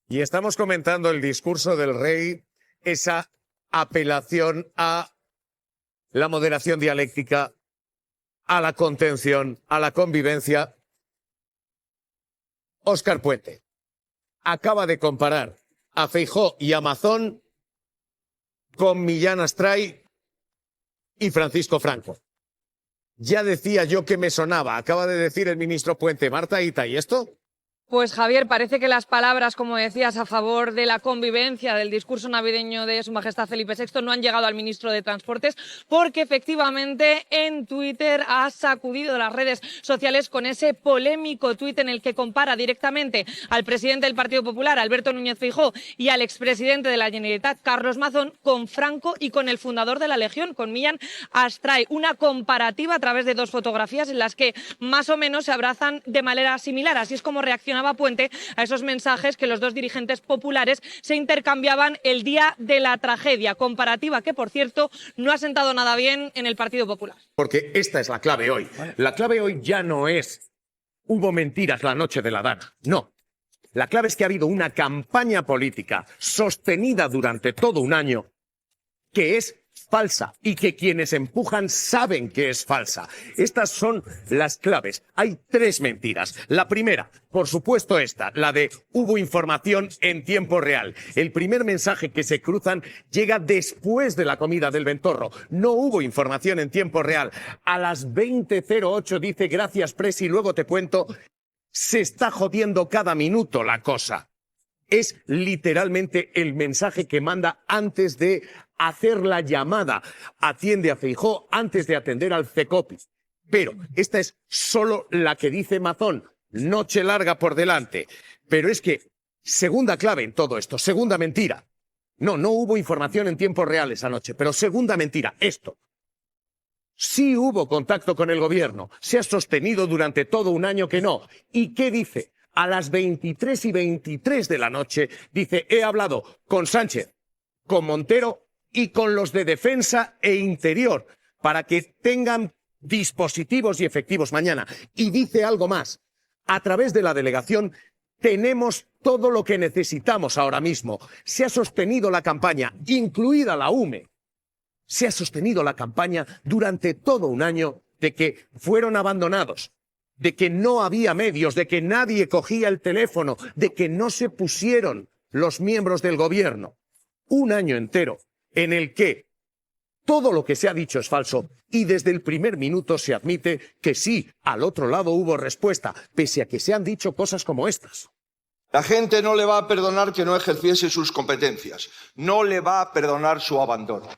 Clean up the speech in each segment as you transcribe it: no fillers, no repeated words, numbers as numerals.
Y estamos comentando el discurso del rey, esa apelación a la moderación dialéctica, a la contención, a la convivencia. Óscar Puente acaba de comparar a Feijóo y a Mazón con Millán Astray y Francisco Franco. Ya decía yo que me sonaba, acaba de decir el ministro Puente. Marta Ita, ¿y esto? Pues Javier, parece que las palabras, como decías, a favor de la convivencia del discurso navideño de Su Majestad Felipe VI no han llegado al ministro de Transportes, porque efectivamente en Twitter ha sacudido las redes sociales con ese polémico tuit en el que compara directamente al presidente del Partido Popular, Alberto Núñez Feijóo, y al expresidente de la Generalitat, Carlos Mazón, con Franco y con el fundador de la Legión, con Millán Astray. Una comparativa a través de dos fotografías en las que más o menos se abrazan de manera similar. Así es como reaccionaba Puente a esos mensajes que los dos dirigentes populares se intercambiaban el día de la tragedia. Comparativa que, por cierto, no ha sentado nada bien en el Partido Popular. Porque esta es la clave hoy. La clave hoy ya no es hubo mentiras la noche de la Dana. No. La clave es que ha habido una campaña política sostenida durante todo un año que es falsa y que quienes empujan saben que es falsa. Estas son las claves. Hay tres mentiras. La primera, por supuesto esta, la de hubo información en tiempo real. El primer mensaje que se cruzan llega después de la comida del Ventorro. No hubo información en tiempo real. A las 20:08 dice gracias Presi, luego te cuento. Se está jodiendo cada minuto la cosa. Es literalmente el mensaje que manda antes de hacer la llamada. Atiende a Feijóo antes de atender al CECOPI. Pero esta es solo la que dice Mazón. Noche larga por delante. Pero es que, segunda clave en todo esto, segunda mentira. No hubo información en tiempo real esa noche, pero segunda mentira, esto. Sí hubo contacto con el gobierno. Se ha sostenido durante todo un año que no. ¿Y qué dice? A las 23:23 de la noche, dice, he hablado con Sánchez, con Montero y con los de Defensa e Interior para que tengan dispositivos y efectivos mañana. Y dice algo más. A través de la delegación tenemos todo lo que necesitamos ahora mismo. Se ha sostenido la campaña, incluida la UME. Se ha sostenido la campaña durante todo un año de que fueron abandonados, de que no había medios, de que nadie cogía el teléfono, de que no se pusieron los miembros del gobierno. Un año entero en el que todo lo que se ha dicho es falso y desde el primer minuto se admite que sí, al otro lado hubo respuesta, pese a que se han dicho cosas como estas. La gente no le va a perdonar que no ejerciese sus competencias, no le va a perdonar su abandono.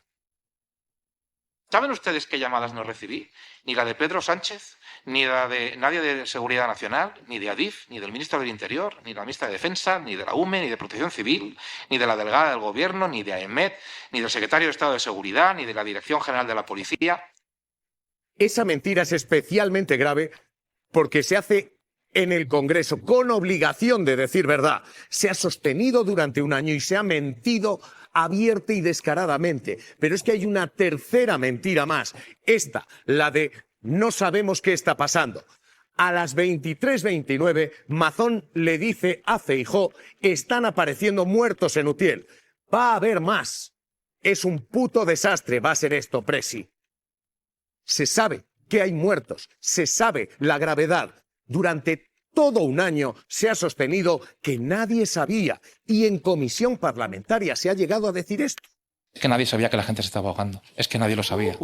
¿Saben ustedes qué llamadas no recibí? Ni la de Pedro Sánchez, ni la de nadie de Seguridad Nacional, ni de Adif, ni del ministro del Interior, ni de la ministra de Defensa, ni de la UME, ni de Protección Civil, ni de la delegada del Gobierno, ni de AEMET, ni del secretario de Estado de Seguridad, ni de la Dirección General de la Policía? Esa mentira es especialmente grave porque se hace en el Congreso con obligación de decir verdad. Se ha sostenido durante un año y se ha mentido abierta y descaradamente. Pero es que hay una tercera mentira más. Esta, la de no sabemos qué está pasando. A las 23:29, Mazón le dice a Feijóo, están apareciendo muertos en Utiel. Va a haber más. Es un puto desastre, va a ser esto, Presi. Se sabe que hay muertos, se sabe la gravedad. Durante todo un año se ha sostenido que nadie sabía y en comisión parlamentaria se ha llegado a decir esto. Es que nadie sabía que la gente se estaba ahogando. Es que nadie lo sabía.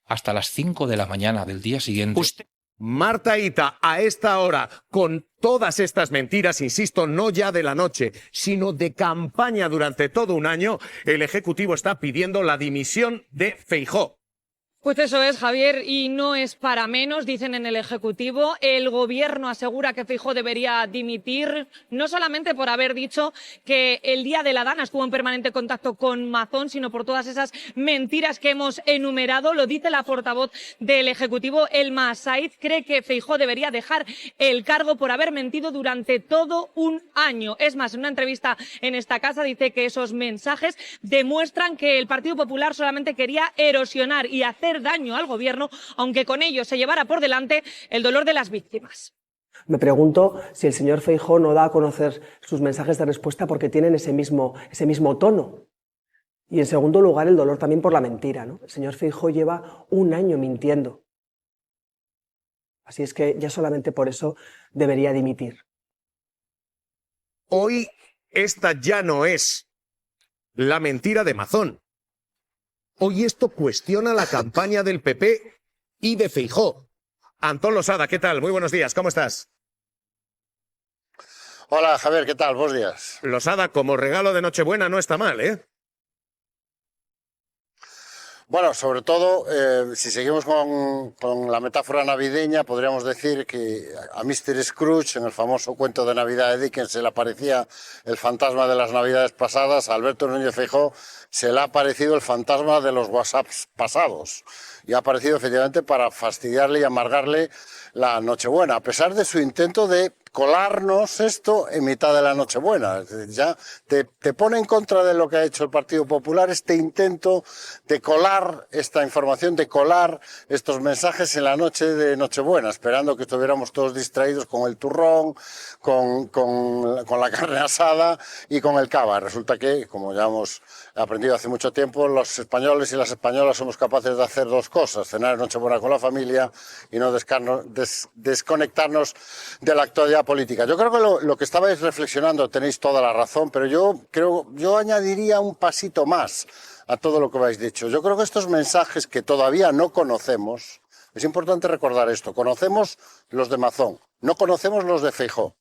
Hasta las 5 de la mañana del día siguiente. Marta Ita, a esta hora, con todas estas mentiras, insisto, no ya de la noche, sino de campaña durante todo un año, el Ejecutivo está pidiendo la dimisión de Feijóo. Pues eso es, Javier, y no es para menos, dicen en el Ejecutivo. El Gobierno asegura que Feijóo debería dimitir, no solamente por haber dicho que el día de la Dana estuvo en permanente contacto con Mazón, sino por todas esas mentiras que hemos enumerado. Lo dice la portavoz del Ejecutivo, Elma Said, cree que Feijóo debería dejar el cargo por haber mentido durante todo un año. Es más, en una entrevista en esta casa dice que esos mensajes demuestran que el Partido Popular solamente quería erosionar y hacer daño al Gobierno, aunque con ello se llevara por delante el dolor de las víctimas. Me pregunto si el señor Feijóo no da a conocer sus mensajes de respuesta porque tienen ese mismo tono. Y en segundo lugar, el dolor también por la mentira, ¿no? El señor Feijóo lleva un año mintiendo. Así es que ya solamente por eso debería dimitir. Hoy esta ya no es la mentira de Mazón. Hoy esto cuestiona la campaña del PP y de Feijóo. Antón Losada, ¿qué tal? Muy buenos días, ¿cómo estás? Hola, Javier, ¿qué tal? Buenos días. Losada, como regalo de Nochebuena no está mal, ¿eh? Bueno, sobre todo, si seguimos con la metáfora navideña, podríamos decir que a Mr. Scrooge, en el famoso cuento de Navidad de Dickens, se le aparecía el fantasma de las Navidades pasadas. A Alberto Núñez Feijóo se le ha aparecido el fantasma de los WhatsApps pasados. Y ha aparecido efectivamente para fastidiarle y amargarle la Nochebuena, a pesar de su intento de colarnos esto en mitad de la Nochebuena. Ya te pone en contra de lo que ha hecho el Partido Popular, este intento de colar esta información, de colar estos mensajes en la noche de Nochebuena, esperando que estuviéramos todos distraídos con el turrón, con la carne asada y con el cava. Resulta que, como ya hemos aprendido hace mucho tiempo, los españoles y las españolas somos capaces de hacer dos cosas: cenar en Nochebuena con la familia y no desconectarnos de la actualidad política. Yo creo que lo que estabais reflexionando tenéis toda la razón, pero yo añadiría un pasito más a todo lo que habéis dicho. Yo creo que estos mensajes que todavía no conocemos, es importante recordar esto: conocemos los de Mazón, no conocemos los de Feijóo,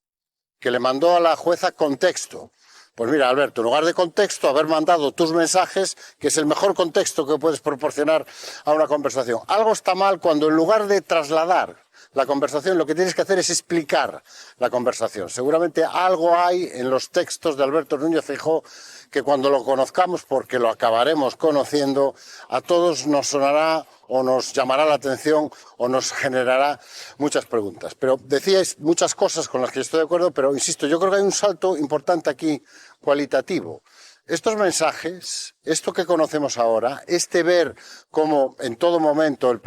que le mandó a la jueza contexto. Pues mira, Alberto, en lugar de contexto, haber mandado tus mensajes, que es el mejor contexto que puedes proporcionar a una conversación. Algo está mal cuando, en lugar de trasladar la conversación, lo que tienes que hacer es explicar la conversación. Seguramente algo hay en los textos de Alberto Núñez Feijóo que, cuando lo conozcamos, porque lo acabaremos conociendo, a todos nos sonará o nos llamará la atención o nos generará muchas preguntas. Pero decíais muchas cosas con las que estoy de acuerdo, pero insisto, yo creo que hay un salto importante aquí cualitativo. Estos mensajes, esto que conocemos ahora, ver cómo en todo momento el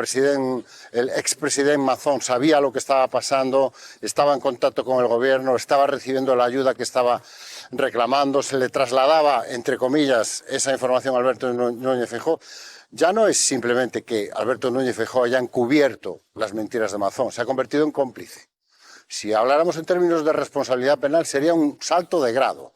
expresidente Mazón sabía lo que estaba pasando, estaba en contacto con el gobierno, estaba recibiendo la ayuda que estaba reclamando, se le trasladaba, entre comillas, esa información a Alberto Núñez Feijóo. Ya no es simplemente que Alberto Núñez Feijóo haya encubierto las mentiras de Mazón, se ha convertido en cómplice. Si habláramos en términos de responsabilidad penal, sería un salto de grado.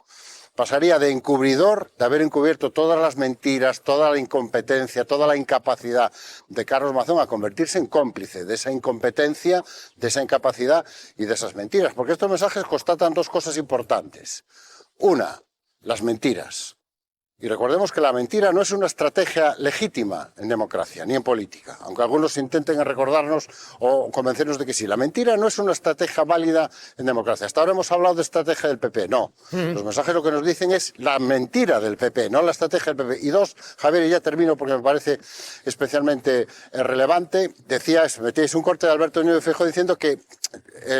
Pasaría de encubridor, de haber encubierto todas las mentiras, toda la incompetencia, toda la incapacidad de Carlos Mazón, a convertirse en cómplice de esa incompetencia, de esa incapacidad y de esas mentiras. Porque estos mensajes constatan dos cosas importantes. Una, las mentiras. Y recordemos que la mentira no es una estrategia legítima en democracia, ni en política, aunque algunos intenten recordarnos o convencernos de que sí. La mentira no es una estrategia válida en democracia. Hasta ahora hemos hablado de estrategia del PP, no. Los mensajes lo que nos dicen es la mentira del PP, no la estrategia del PP. Y dos, Javier, y ya termino porque me parece especialmente relevante, metíais un corte de Alberto Núñez Feijóo diciendo que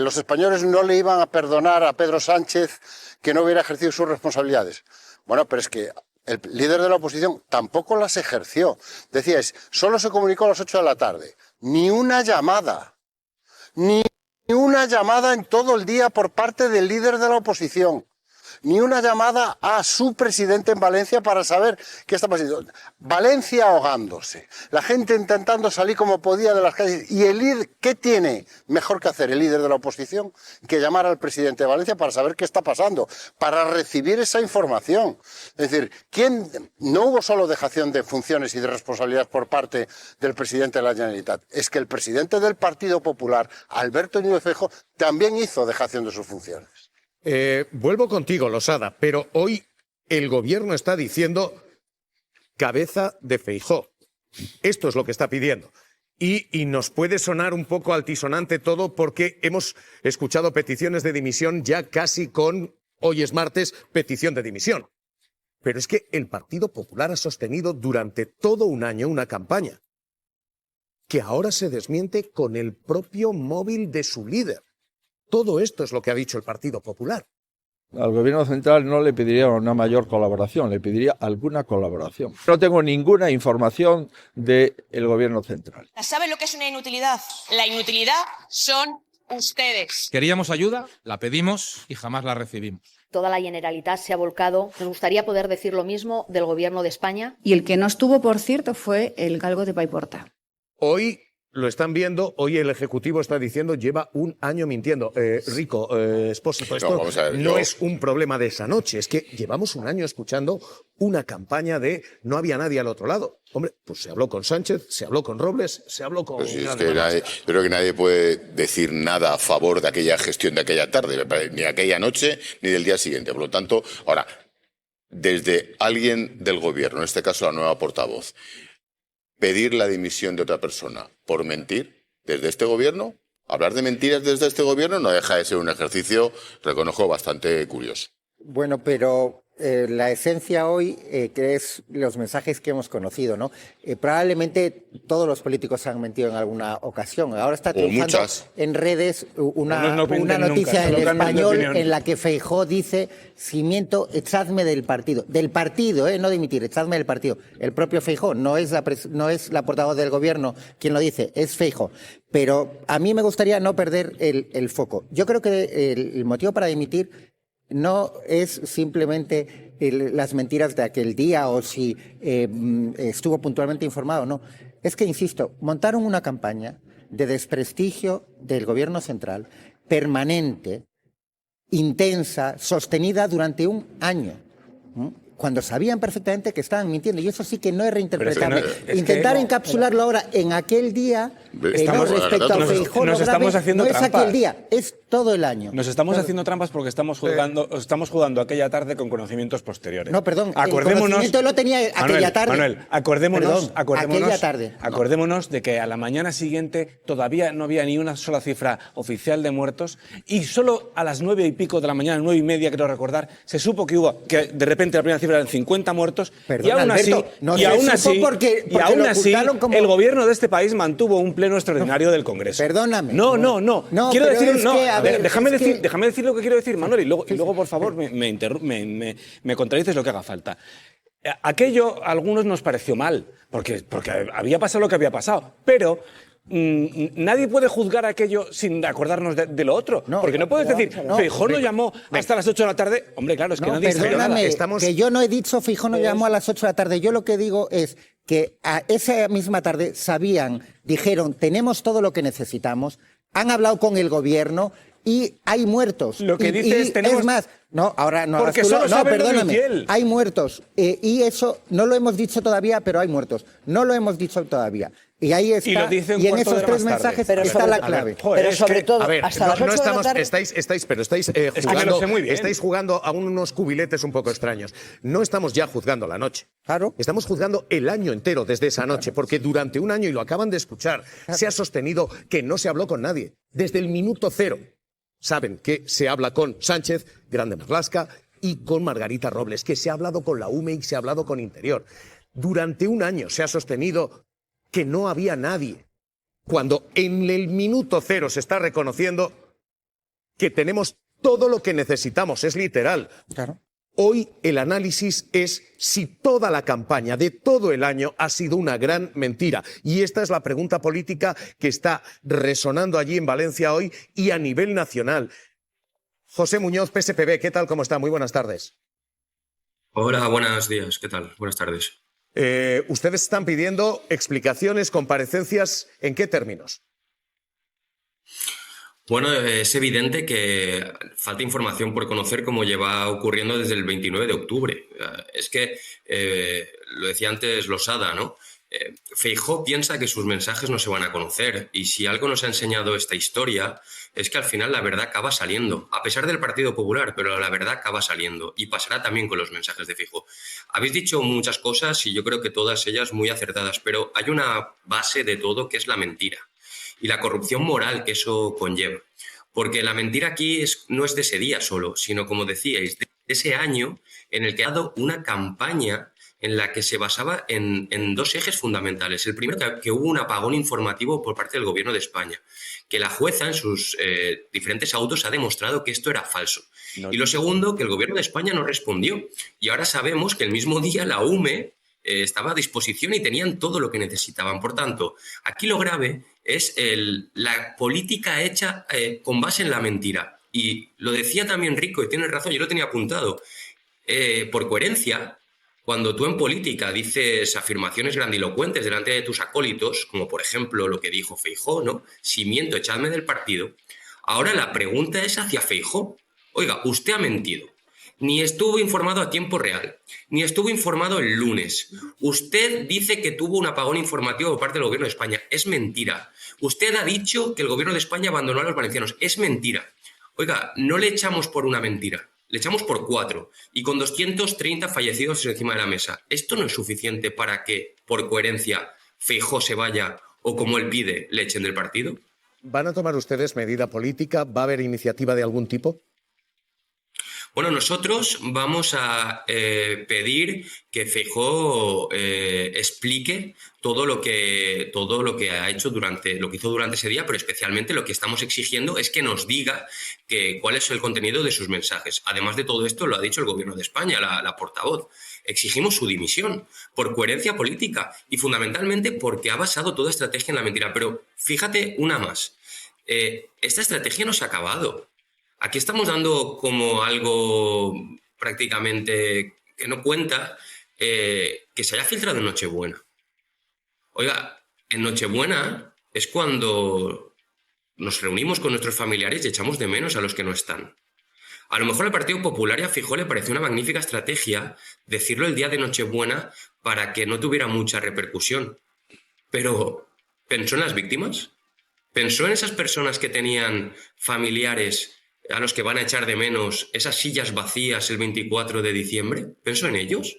los españoles no le iban a perdonar a Pedro Sánchez que no hubiera ejercido sus responsabilidades. Bueno, pero es que el líder de la oposición tampoco las ejerció. Decíais, solo se comunicó a las 8 de la tarde. Ni una llamada. Ni una llamada en todo el día por parte del líder de la oposición. Ni una llamada a su presidente en Valencia para saber qué está pasando. Valencia ahogándose. La gente intentando salir como podía de las calles. ¿Y el líder qué tiene mejor que hacer el líder de la oposición que llamar al presidente de Valencia para saber qué está pasando? Para recibir esa información. Es decir, no hubo solo dejación de funciones y de responsabilidad por parte del presidente de la Generalitat. Es que el presidente del Partido Popular, Alberto Núñez Feijóo, también hizo dejación de sus funciones. Vuelvo contigo, Losada, pero hoy el gobierno está diciendo cabeza de Feijóo. Esto es lo que está pidiendo. Y nos puede sonar un poco altisonante todo porque hemos escuchado peticiones de dimisión ya casi con, hoy es martes, petición de dimisión. Pero es que el Partido Popular ha sostenido durante todo un año una campaña que ahora se desmiente con el propio móvil de su líder. Todo esto es lo que ha dicho el Partido Popular. Al Gobierno central no le pediría una mayor colaboración, le pediría alguna colaboración. No tengo ninguna información del Gobierno central. ¿Saben lo que es una inutilidad? La inutilidad son ustedes. Queríamos ayuda, la pedimos y jamás la recibimos. Toda la Generalitat se ha volcado. Nos gustaría poder decir lo mismo del Gobierno de España. Y el que no estuvo, por cierto, fue el galgo de Paiporta. Hoy lo están viendo, hoy el Ejecutivo está diciendo lleva un año mintiendo. Rico, Expósito, esto no es un problema de esa noche, es que llevamos un año escuchando una campaña de no había nadie al otro lado. Hombre, pues se habló con Sánchez, se habló con Robles, se habló con... Pues sí, es que creo que nadie puede decir nada a favor de aquella gestión de aquella tarde, ni aquella noche, ni del día siguiente. Por lo tanto, ahora, desde alguien del Gobierno, en este caso la nueva portavoz, pedir la dimisión de otra persona por mentir desde este Gobierno, hablar de mentiras desde este Gobierno no deja de ser un ejercicio, reconozco, bastante curioso. Bueno, pero la esencia hoy, que es los mensajes que hemos conocido, ¿no? Probablemente todos los políticos han mentido en alguna ocasión. Ahora está triunfando en redes una noticia en español en la que Feijóo dice: si miento, echadme del partido. Del partido, no dimitir, echadme del partido. El propio Feijóo, no es la portavoz del Gobierno quien lo dice, es Feijóo. Pero a mí me gustaría no perder el foco. Yo creo que el motivo para dimitir no es simplemente las mentiras de aquel día o si estuvo puntualmente informado, no. Es que, insisto, montaron una campaña de desprestigio del Gobierno central permanente, intensa, sostenida durante un año, cuando sabían perfectamente que estaban mintiendo. Y eso sí que no es reinterpretable. Intentar encapsularlo ahora en aquel día, respecto a Feijóo, no es aquel día, es todo el año. Nos estamos haciendo trampas porque estamos jugando aquella tarde con conocimientos posteriores. No, perdón, el conocimiento lo tenía aquella tarde. Manuel, acordémonos de que a la mañana siguiente todavía no había ni una sola cifra oficial de muertos y solo a las 9 y pico de la mañana, 9 y media, creo recordar, se supo que de repente la primera cifra eran 50 muertos. Perdón, y aún así, el Gobierno de este país mantuvo un pleno extraordinario del Congreso. Perdóname. No. Quiero decir, déjame decir lo que quiero decir, Manuel, y luego por favor, me contradices lo que haga falta. Aquello a algunos nos pareció mal, porque había pasado lo que había pasado, pero nadie puede juzgar aquello sin acordarnos de lo otro. Porque no puedes decir, Feijóo no llamó hasta las 8 de la tarde. Hombre, claro, es que nadie sabe nada. Que yo no he dicho Feijóo no llamó a las 8 de la tarde. Yo lo que digo es que a esa misma tarde dijeron, tenemos todo lo que necesitamos, han hablado con el Gobierno y hay muertos. Lo que dices es más, perdóname, hay muertos. Y eso no lo hemos dicho todavía, pero hay muertos. No lo hemos dicho todavía. Y ahí está, y en esos tres mensajes está la clave. Pero sobre todo, hasta las 8 de la tarde... Estáis jugando a unos cubiletes un poco extraños. No estamos ya juzgando la noche. Claro. Estamos juzgando el año entero desde esa noche, porque durante un año, y lo acaban de escuchar, se ha sostenido que no se habló con nadie. Desde el minuto cero. Saben que se habla con Sánchez, Grande Marlaska, y con Margarita Robles, que se ha hablado con la UME y se ha hablado con Interior. Durante un año se ha sostenido que no había nadie, cuando en el minuto cero se está reconociendo que tenemos todo lo que necesitamos, es literal. Claro. Hoy el análisis es si toda la campaña de todo el año ha sido una gran mentira. Y esta es la pregunta política que está resonando allí en Valencia hoy y a nivel nacional. José Muñoz, PSPB, ¿qué tal? ¿Cómo está? Muy buenas tardes. Hola, buenos días. ¿Qué tal? Buenas tardes. Ustedes están pidiendo explicaciones, comparecencias, ¿en qué términos? Bueno, es evidente que falta información por conocer, como lleva ocurriendo desde el 29 de octubre. Es que, lo decía antes Losada, ¿no? Feijóo piensa que sus mensajes no se van a conocer, y si algo nos ha enseñado esta historia es que al final la verdad acaba saliendo, a pesar del Partido Popular, pero la verdad acaba saliendo, y pasará también con los mensajes de Feijóo. Habéis dicho muchas cosas y yo creo que todas ellas muy acertadas, pero hay una base de todo que es la mentira y la corrupción moral que eso conlleva. Porque la mentira aquí no es de ese día solo, sino, como decíais, de ese año en el que ha dado una campaña en la que se basaba en dos ejes fundamentales. El primero, que hubo un apagón informativo por parte del Gobierno de España, que la jueza en sus diferentes autos ha demostrado que esto era falso. Y lo segundo, que el Gobierno de España no respondió. Y ahora sabemos que el mismo día la UME estaba a disposición y tenían todo lo que necesitaban. Por tanto, aquí lo grave es la política hecha con base en la mentira. Y lo decía también Rico, y tiene razón, yo lo tenía apuntado. Por coherencia, cuando tú en política dices afirmaciones grandilocuentes delante de tus acólitos, como por ejemplo lo que dijo Feijóo, ¿no? Si miento, echadme del partido. Ahora la pregunta es hacia Feijóo. Oiga, usted ha mentido. Ni estuvo informado a tiempo real, ni estuvo informado el lunes. Usted dice que tuvo un apagón informativo por parte del Gobierno de España. Es mentira. Usted ha dicho que el Gobierno de España abandonó a los valencianos. Es mentira. Oiga, no le echamos por una mentira. Le echamos por 4 y con 230 fallecidos encima de la mesa. ¿Esto no es suficiente para que, por coherencia, Feijóo se vaya o, como él pide, le echen del partido? ¿Van a tomar ustedes medida política? ¿Va a haber iniciativa de algún tipo? Bueno, nosotros vamos a pedir que Feijóo explique todo lo que ha hecho lo que hizo durante ese día, pero especialmente lo que estamos exigiendo es que nos diga cuál es el contenido de sus mensajes. Además de todo esto, lo ha dicho el Gobierno de España, la portavoz. Exigimos su dimisión por coherencia política y fundamentalmente porque ha basado toda estrategia en la mentira. Pero fíjate una más. Esta estrategia no se ha acabado. Aquí estamos dando como algo prácticamente que no cuenta que se haya filtrado en Nochebuena. Oiga, en Nochebuena es cuando nos reunimos con nuestros familiares y echamos de menos a los que no están. A lo mejor al Partido Popular y a Feijóo le pareció una magnífica estrategia decirlo el día de Nochebuena para que no tuviera mucha repercusión. Pero, ¿pensó en las víctimas? ¿Pensó en esas personas que tenían familiares a los que van a echar de menos esas sillas vacías el 24 de diciembre? ¿Pensó en ellos?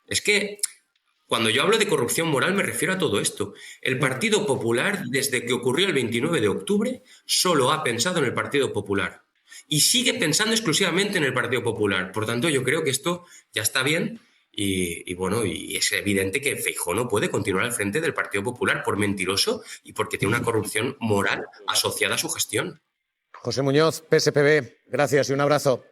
Es que cuando yo hablo de corrupción moral me refiero a todo esto. El Partido Popular, desde que ocurrió el 29 de octubre, solo ha pensado en el Partido Popular. Y sigue pensando exclusivamente en el Partido Popular. Por tanto, yo creo que esto ya está bien y es evidente que Feijóo no puede continuar al frente del Partido Popular por mentiroso y porque tiene una corrupción moral asociada a su gestión. José Muñoz, PSPB, gracias y un abrazo.